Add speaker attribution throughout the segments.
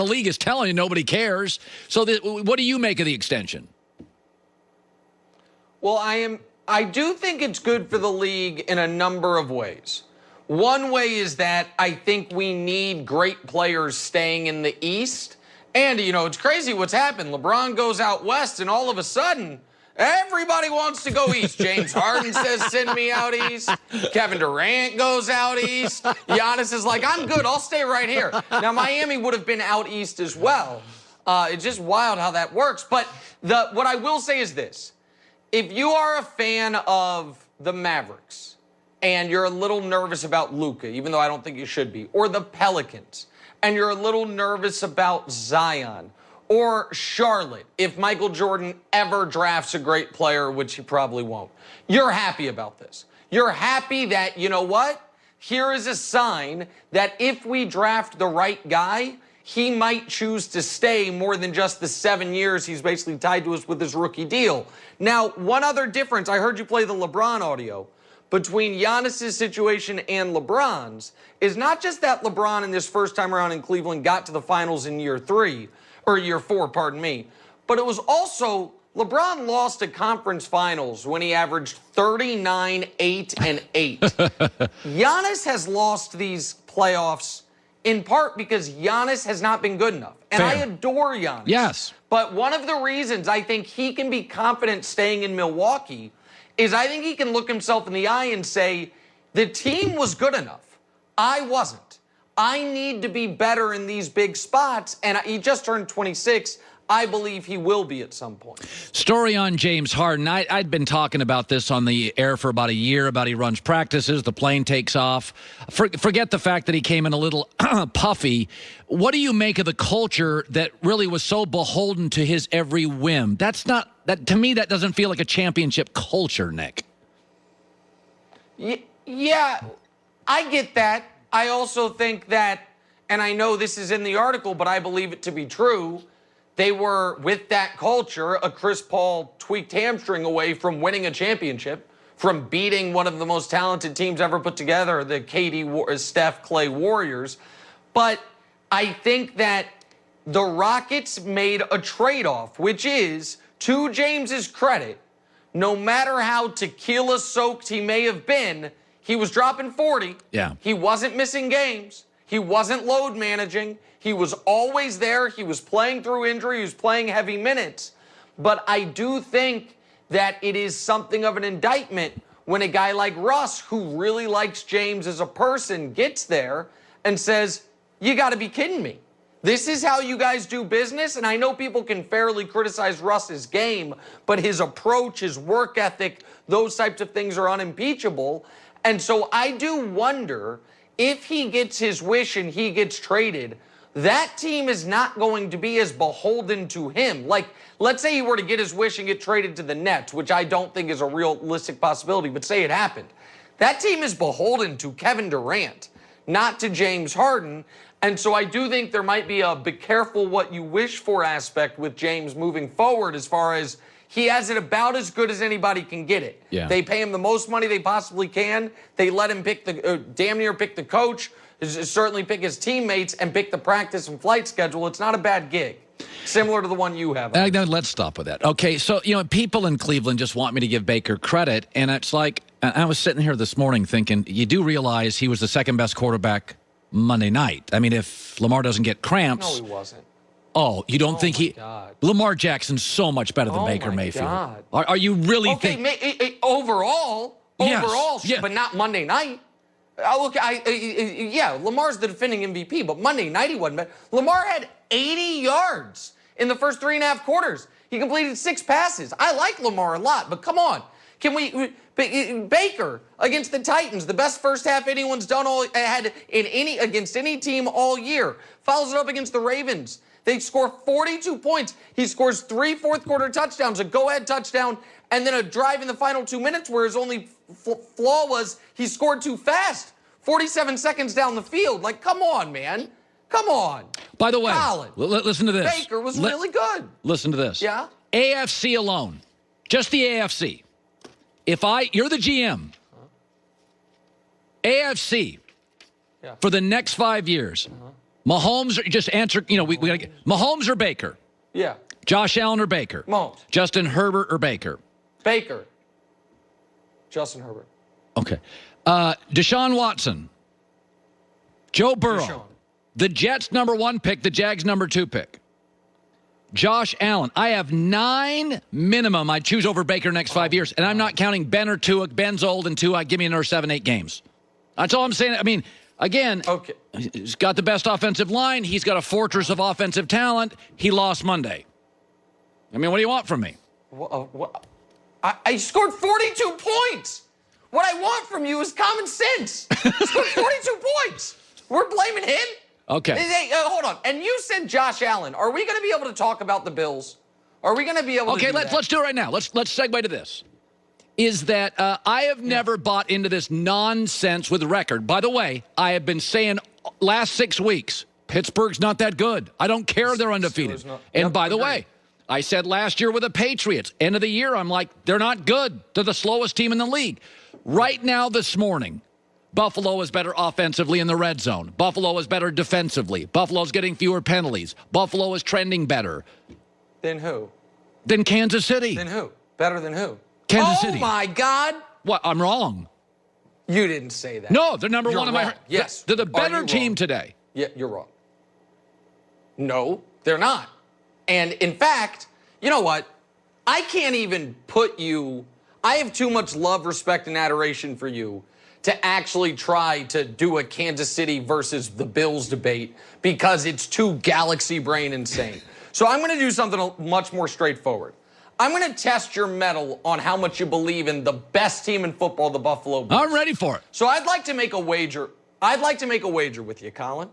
Speaker 1: the league is telling you nobody cares. So what do you make of the extension?
Speaker 2: Well, I do think it's good for the league in a number of ways. One way is that I think we need great players staying in the East. And, you know, it's crazy what's happened. LeBron goes out West, and all of a sudden, everybody wants to go East. James Harden says, send me out East. Kevin Durant goes out East. Giannis is like, I'm good. I'll stay right here. Now, Miami would have been out East as well. It's just wild how that works. But what I will say is this. If you are a fan of the Mavericks and you're a little nervous about Luka, even though I don't think you should be, or the Pelicans, and you're a little nervous about Zion, or Charlotte, if Michael Jordan ever drafts a great player, which he probably won't, you're happy about this. You're happy that, you know what? Here is a sign that if we draft the right guy, he might choose to stay more than just the 7 years he's basically tied to us with his rookie deal. Now, one other difference, I heard you play the LeBron audio, between Giannis's situation and LeBron's is not just that LeBron in this first time around in Cleveland got to the finals in year 4, pardon me, but it was also LeBron lost a conference finals when he averaged 39, 8, and 8. Giannis has lost these playoffs in part because Giannis has not been good enough. And I adore Giannis.
Speaker 1: Yes.
Speaker 2: But one of the reasons I think he can be confident staying in Milwaukee is I think he can look himself in the eye and say, the team was good enough. I wasn't. I need to be better in these big spots. And he just turned 26. I believe he will be at some point.
Speaker 1: Story on James Harden. I'd been talking about this on the air for about a year, about he runs practices, the plane takes off. Forget the fact that he came in a little puffy. What do you make of the culture that really was so beholden to his every whim? To me, that doesn't feel like a championship culture, Nick.
Speaker 2: Yeah, I get that. I also think that, and I know this is in the article, but I believe it to be true, they were, with that culture, a Chris Paul tweaked hamstring away from winning a championship, from beating one of the most talented teams ever put together, the Steph Clay Warriors. But I think that the Rockets made a trade-off, which is, to James's credit, no matter how tequila-soaked he may have been, he was dropping 40.
Speaker 1: Yeah.
Speaker 2: He wasn't missing games. He wasn't load managing. He was always there. He was playing through injury. He was playing heavy minutes. But I do think that it is something of an indictment when a guy like Russ, who really likes James as a person, gets there and says, you got to be kidding me. This is how you guys do business? And I know people can fairly criticize Russ's game, but his approach, his work ethic, those types of things are unimpeachable. And so I do wonder if he gets his wish and he gets traded, that team is not going to be as beholden to him. Like, let's say he were to get his wish and get traded to the Nets, which I don't think is a realistic possibility, but say it happened. That team is beholden to Kevin Durant, not to James Harden. And so I do think there might be a be careful what you wish for aspect with James moving forward, as far as he has it about as good as anybody can get it.
Speaker 1: Yeah.
Speaker 2: They pay him the most money they possibly can. They let him pick damn near pick the coach, certainly pick his teammates, and pick the practice and flight schedule. It's not a bad gig. Similar to the one you have.
Speaker 1: Let's stop with that. Okay, so, people in Cleveland just want me to give Baker credit, and it's like, I was sitting here this morning thinking, you do realize he was the second best quarterback Monday night. I mean, if Lamar doesn't get cramps.
Speaker 2: No, he wasn't.
Speaker 1: Oh, you don't think he...
Speaker 2: God.
Speaker 1: Lamar Jackson's so much better than Baker Mayfield.
Speaker 2: God.
Speaker 1: Are you really
Speaker 2: Overall,
Speaker 1: yes.
Speaker 2: But not Monday night. Lamar's the defending MVP, but Monday night he wasn't bad. Lamar had 80 yards in the first 3.5 quarters. He completed 6 passes. I like Lamar a lot, but come on. Baker against the Titans, the best first half anyone's done against any team all year. Follows it up against the Ravens. They score 42 points. He scores 3 fourth-quarter touchdowns, a go-ahead touchdown, and then a drive in the final 2 minutes where his only flaw was he scored too fast. 47 seconds down the field. Like, come on, man. Come on.
Speaker 1: By the way,
Speaker 2: Colin,
Speaker 1: listen to this.
Speaker 2: Baker was really good.
Speaker 1: Listen to this.
Speaker 2: Yeah?
Speaker 1: AFC alone. Just the AFC. You're the GM. AFC for the next 5 years. Mahomes, just answer, we got to get Mahomes or Baker?
Speaker 2: Yeah.
Speaker 1: Josh Allen or Baker?
Speaker 2: Mahomes.
Speaker 1: Justin Herbert or Baker?
Speaker 2: Baker. Justin Herbert.
Speaker 1: Okay. Deshaun Watson. Joe Burrow.
Speaker 2: Deshaun.
Speaker 1: The Jets #1 pick, the Jags #2 pick. Josh Allen. I have 9 minimum I'd choose over Baker next 5 years, and I'm not counting Ben or Tua. Ben's old, and Tua, give me another 7, 8 games. That's all I'm saying. I mean, again,
Speaker 2: okay.
Speaker 1: He's got the best offensive line. He's got a fortress of offensive talent. He lost Monday. I mean, what do you want from me?
Speaker 2: I scored 42 points. What I want from you is common sense. I scored 42 points. We're blaming him?
Speaker 1: Okay.
Speaker 2: Hey, hold on. And you said Josh Allen. Are we going to be able to talk about the Bills? Are we going to be able to do that?
Speaker 1: Let's do it right now. Let's segue to this. Is that I have never bought into this nonsense with the record. By the way, I have been saying last 6 weeks, Pittsburgh's not that good. I don't care they're undefeated. And by the way, I said last year with the Patriots, end of the year, I'm like, they're not good. They're the slowest team in the league. Right now this morning, Buffalo is better offensively in the red zone. Buffalo is better defensively. Buffalo's getting fewer penalties. Buffalo is trending better.
Speaker 2: Than who?
Speaker 1: Than Kansas City.
Speaker 2: Than who? Better than who?
Speaker 1: Kansas City.
Speaker 2: Oh, my God.
Speaker 1: What? I'm wrong.
Speaker 2: You didn't say that.
Speaker 1: No, they're number
Speaker 2: You're
Speaker 1: one in
Speaker 2: wrong.
Speaker 1: my...
Speaker 2: Yes.
Speaker 1: They're the better team today.
Speaker 2: Yeah, you're wrong. No, they're not. And, in fact, you know what? I can't even put you... I have too much love, respect, and adoration for you to actually try to do a Kansas City versus the Bills debate because it's too galaxy brain insane. So I'm going to do something much more straightforward. I'm going to test your mettle on how much you believe in the best team in football, the Buffalo Bills.
Speaker 1: I'm ready for it.
Speaker 2: So I'd like to make a wager. I'd like to make a wager with you, Colin.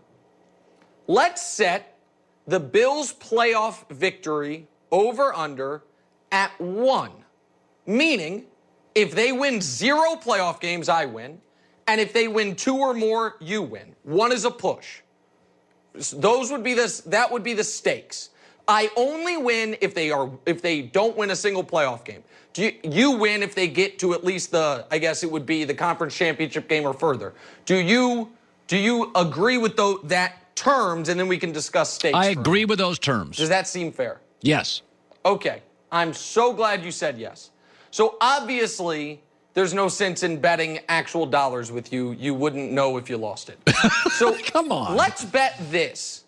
Speaker 2: Let's set the Bills' playoff victory over/under at 1. Meaning, if they win 0 playoff games, I win. And if they win 2 or more, you win. 1 is a push. That would be the stakes. I only win if they don't win a single playoff game. You win if they get to at least I guess it would be the conference championship game or further. Do you agree with that terms, and then we can discuss stakes?
Speaker 1: I agree with those terms.
Speaker 2: Does that seem fair?
Speaker 1: Yes.
Speaker 2: Okay. I'm so glad you said yes. So obviously, there's no sense in betting actual dollars with you. You wouldn't know if you lost it. So
Speaker 1: come on.
Speaker 2: Let's bet this.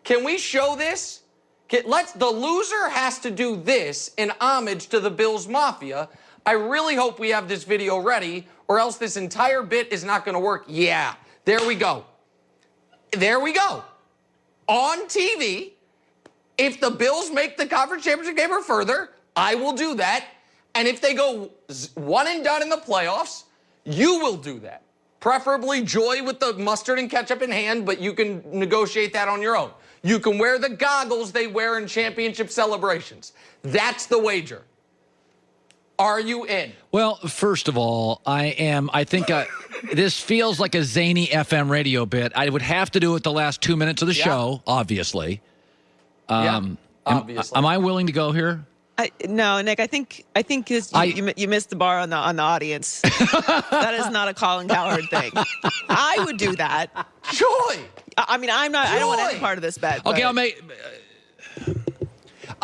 Speaker 2: Can we show this? The loser has to do this in homage to the Bills Mafia. I really hope we have this video ready, or else this entire bit is not going to work. Yeah, there we go. There we go. On TV, if the Bills make the conference championship game or further, I will do that. And if they go 1 and done in the playoffs, you will do that. Preferably Joy with the mustard and ketchup in hand, but you can negotiate that on your own. You can wear the goggles they wear in championship celebrations. That's the wager. Are you in?
Speaker 1: Well, first of all, I am. I think this feels like a zany FM radio bit. I would have to do it the last 2 minutes of the show, obviously.
Speaker 2: Obviously.
Speaker 1: Am I willing to go here?
Speaker 3: No, Nick. I think you missed the bar on the audience. That is not a Colin Cowherd thing. I would do that.
Speaker 2: Joy.
Speaker 3: I mean, I'm not. Joy. I don't want any part of this bet.
Speaker 1: Okay, I'll make.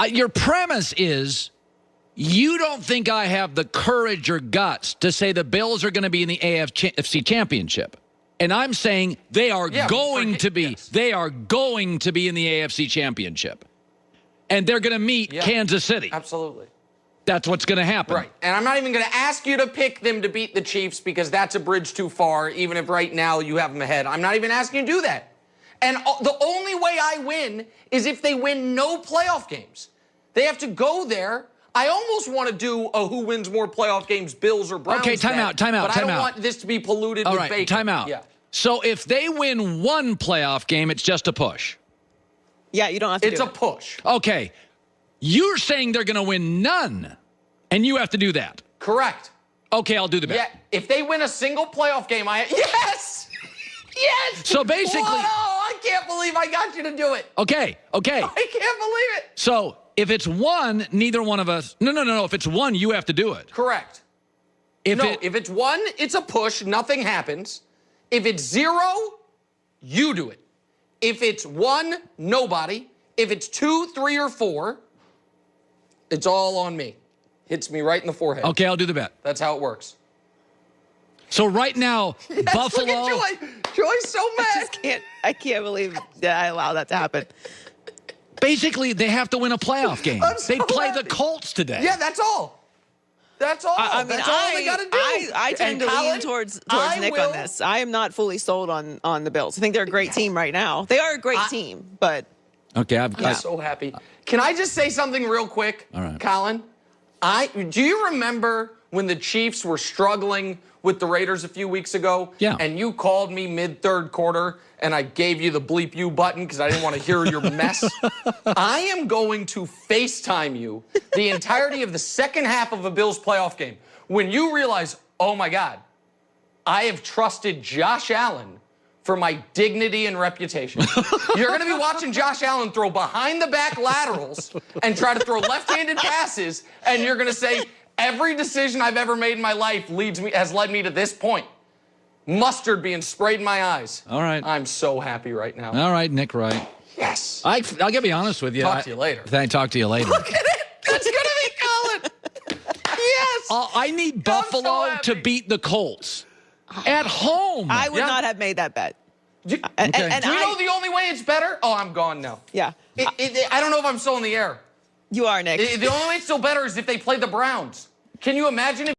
Speaker 1: Your premise is you don't think I have the courage or guts to say the Bills are going to be in the AFC Championship, and I'm saying they are going to be. Yes. They are going to be in the AFC Championship. And they're going to meet Kansas City.
Speaker 2: Absolutely.
Speaker 1: That's what's going to happen.
Speaker 2: Right. And I'm not even going to ask you to pick them to beat the Chiefs because that's a bridge too far, even if right now you have them ahead. I'm not even asking you to do that. And the only way I win is if they win no playoff games. They have to go there. I almost want to do a who wins more playoff games, Bills or Browns.
Speaker 1: Okay, time out.
Speaker 2: But I don't want this to be polluted with bacon.
Speaker 1: Time out.
Speaker 2: Yeah.
Speaker 1: So if they win 1 playoff game, it's just a push.
Speaker 3: Yeah, you don't have to
Speaker 2: do it. It's a push.
Speaker 1: Okay. You're saying they're going to win none, and you have to do that.
Speaker 2: Correct.
Speaker 1: Okay, I'll do the bet.
Speaker 2: Yeah, if they win a single playoff game, yes! Yes!
Speaker 1: So basically...
Speaker 2: Whoa, I can't believe I got you to do it.
Speaker 1: Okay.
Speaker 2: I can't believe it.
Speaker 1: So if it's 1, neither one of us... No. If it's 1, you have to do it.
Speaker 2: Correct. If it's 1, it's a push. Nothing happens. If it's 0, you do it. if it's 1, nobody. If it's 2, 3, or 4, it's all on me. Hits me right in the forehead.
Speaker 1: Okay, I'll do the bet.
Speaker 2: That's how it works.
Speaker 1: So right now,
Speaker 2: Yes,
Speaker 1: Buffalo.
Speaker 2: Look at Joy. Joy's so mad.
Speaker 3: I can't believe that I allow that to happen.
Speaker 1: Basically, they have to win a playoff game.
Speaker 2: So
Speaker 1: They play
Speaker 2: happy.
Speaker 1: the Colts today.
Speaker 2: Yeah, that's all. That's all.
Speaker 3: I mean,
Speaker 2: that's all they got to do.
Speaker 3: I tend to
Speaker 2: Colin,
Speaker 3: lean towards Nick on this. I am not fully sold on the Bills. I think they're a great team right now. They are a great team, but
Speaker 1: Okay,
Speaker 2: I'm so happy. Can I just say something real quick,
Speaker 1: All right.
Speaker 2: Colin? Do you remember when the Chiefs were struggling with the Raiders a few weeks ago?
Speaker 1: Yeah.
Speaker 2: And you called me mid-third quarter, and I gave you the bleep you button because I didn't want to hear your mess. I am going to FaceTime you the entirety of the second half of a Bills playoff game when you realize, oh my God, I have trusted Josh Allen for my dignity and reputation. You're going to be watching Josh Allen throw behind-the-back laterals and try to throw left-handed passes, and you're going to say, every decision I've ever made in my life has led me to this point. Mustard being sprayed in my eyes.
Speaker 1: All right.
Speaker 2: I'm so happy right now.
Speaker 1: All right, Nick Wright.
Speaker 2: Yes.
Speaker 1: I'll get to be honest with you.
Speaker 2: Talk to you later.
Speaker 1: Talk to you later.
Speaker 2: Look at it. That's going to be Colin. Yes.
Speaker 1: I need Buffalo
Speaker 2: happy.
Speaker 1: to beat the Colts at home.
Speaker 3: I would not have made that bet.
Speaker 2: Do you know the only way it's better? Oh, I'm gone now.
Speaker 3: Yeah.
Speaker 2: I don't know if I'm still in the air.
Speaker 3: You are, Nick.
Speaker 2: The only way it's still better is if they play the Browns. Can you imagine if